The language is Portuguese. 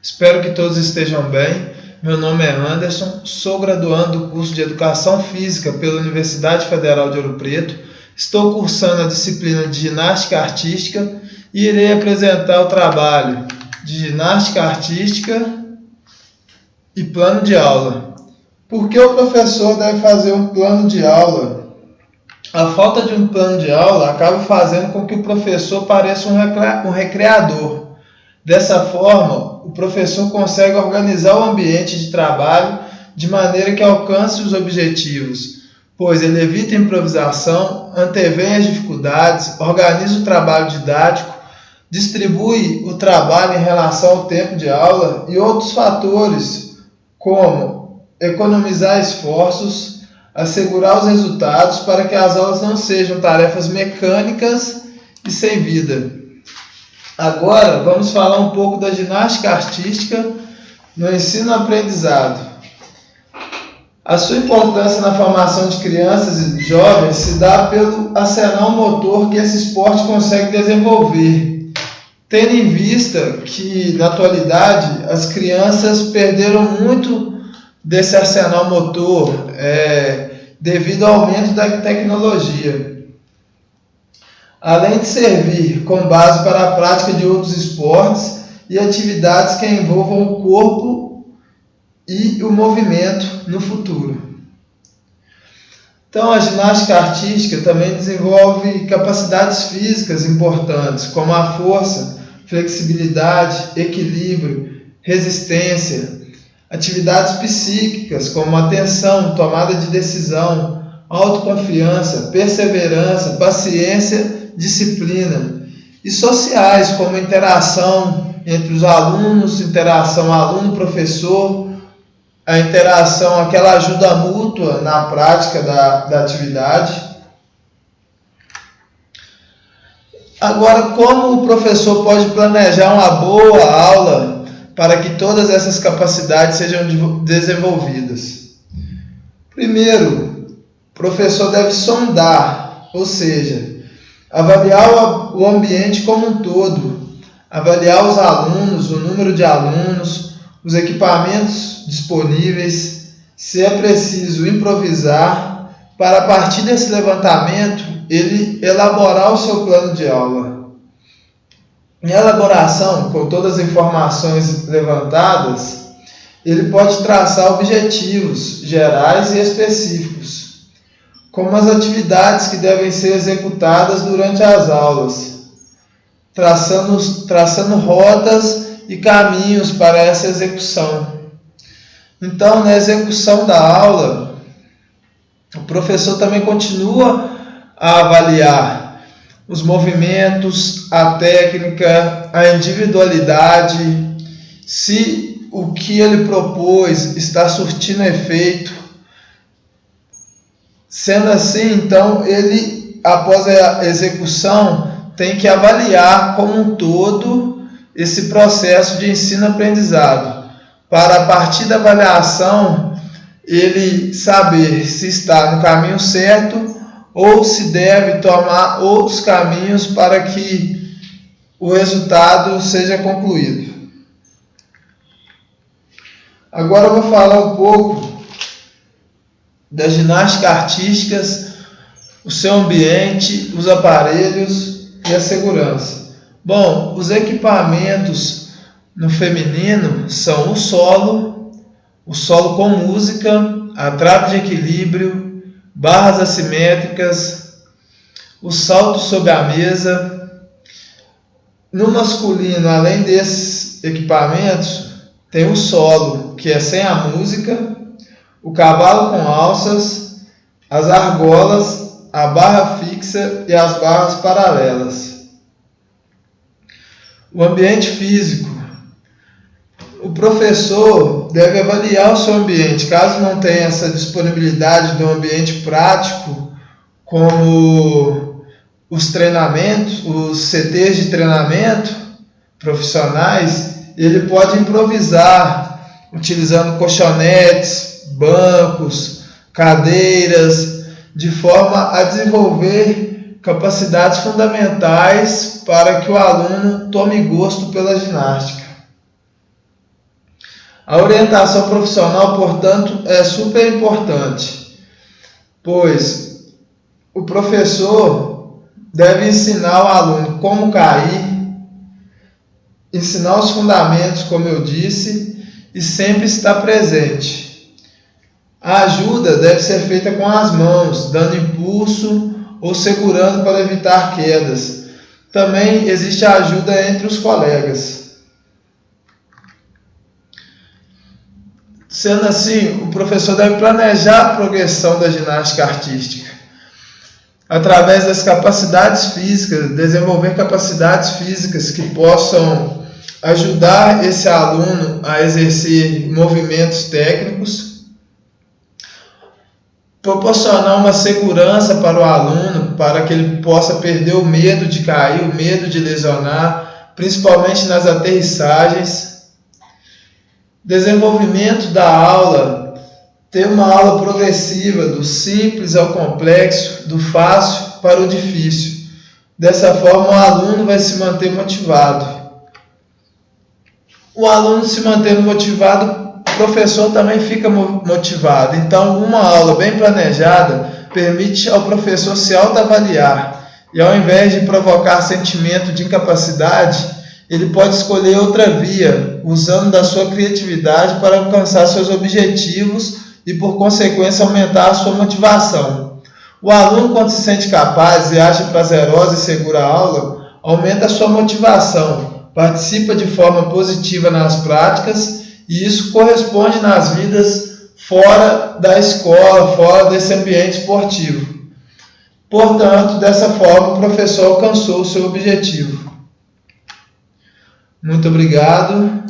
Espero que todos estejam bem. Meu nome é Anderson, sou graduando do curso de Educação Física pela Universidade Federal de Ouro Preto. Estou cursando a disciplina de Ginástica Artística e irei apresentar o trabalho de Ginástica Artística e Plano de Aula. Por que o professor deve fazer um plano de aula? A falta de um plano de aula acaba fazendo com que o professor pareça um recreador. Dessa forma, o professor consegue organizar o ambiente de trabalho de maneira que alcance os objetivos, pois ele evita a improvisação, antevém as dificuldades, organiza o trabalho didático, distribui o trabalho em relação ao tempo de aula e outros fatores, como economizar esforços, assegurar os resultados para que as aulas não sejam tarefas mecânicas e sem vida. Agora vamos falar um pouco da ginástica artística no ensino-aprendizado. A sua importância na formação de crianças e jovens se dá pelo arsenal motor que esse esporte consegue desenvolver, tendo em vista que, na atualidade, as crianças perderam muito desse arsenal motor devido ao aumento da tecnologia. Além de servir como base para a prática de outros esportes e atividades que envolvam o corpo e o movimento no futuro. Então, a ginástica artística também desenvolve capacidades físicas importantes, como a força, flexibilidade, equilíbrio, resistência, atividades psíquicas, como atenção, tomada de decisão, autoconfiança, perseverança, paciência, disciplina, e sociais, como interação entre os alunos, interação aluno-professor, a interação, aquela ajuda mútua na prática da atividade. Agora, como o professor pode planejar uma boa aula para que todas essas capacidades sejam desenvolvidas? Primeiro, o professor deve sondar, ou seja, avaliar o ambiente como um todo, avaliar os alunos, o número de alunos, os equipamentos disponíveis, se é preciso improvisar, para a partir desse levantamento, ele elaborar o seu plano de aula. Em elaboração, com todas as informações levantadas, ele pode traçar objetivos gerais e específicos, como as atividades que devem ser executadas durante as aulas, traçando rotas e caminhos para essa execução. Então, na execução da aula, o professor também continua a avaliar os movimentos, a técnica, a individualidade, se o que ele propôs está surtindo efeito. Sendo assim, então, ele, após a execução, tem que avaliar como um todo esse processo de ensino-aprendizado, para, a partir da avaliação, ele saber se está no caminho certo ou se deve tomar outros caminhos para que o resultado seja concluído. Agora eu vou falar um pouco da ginástica artística, o seu ambiente, os aparelhos e a segurança. Bom, os equipamentos no feminino são o solo com música, a trave de equilíbrio, barras assimétricas, o salto sobre a mesa. No masculino, além desses equipamentos, tem o solo, que é sem a música, o cavalo com alças, as argolas, a barra fixa e as barras paralelas. O ambiente físico. O professor deve avaliar o seu ambiente. Caso não tenha essa disponibilidade de um ambiente prático, como os treinamentos, os CTs de treinamento profissionais, ele pode improvisar, utilizando colchonetes, bancos, cadeiras, de forma a desenvolver capacidades fundamentais para que o aluno tome gosto pela ginástica. A orientação profissional, portanto, é super importante, pois o professor deve ensinar o aluno como cair, ensinar os fundamentos, como eu disse, e sempre estar presente. A ajuda deve ser feita com as mãos, dando impulso ou segurando para evitar quedas. Também existe a ajuda entre os colegas. Sendo assim, o professor deve planejar a progressão da ginástica artística através das capacidades físicas, desenvolver capacidades físicas que possam ajudar esse aluno a exercer movimentos técnicos, proporcionar uma segurança para o aluno, para que ele possa perder o medo de cair, o medo de lesionar, principalmente nas aterrissagens. Desenvolvimento da aula, ter uma aula progressiva, do simples ao complexo, do fácil para o difícil. Dessa forma, o aluno vai se manter motivado. O aluno se mantendo motivado, o professor também fica motivado. Então, uma aula bem planejada permite ao professor se autoavaliar. E ao invés de provocar sentimento de incapacidade, ele pode escolher outra via, usando da sua criatividade para alcançar seus objetivos e, por consequência, aumentar a sua motivação. O aluno, quando se sente capaz e acha prazerosa e segura a aula, aumenta a sua motivação, participa de forma positiva nas práticas e isso corresponde nas vidas fora da escola, fora desse ambiente esportivo. Portanto, dessa forma, o professor alcançou o seu objetivo. Muito obrigado.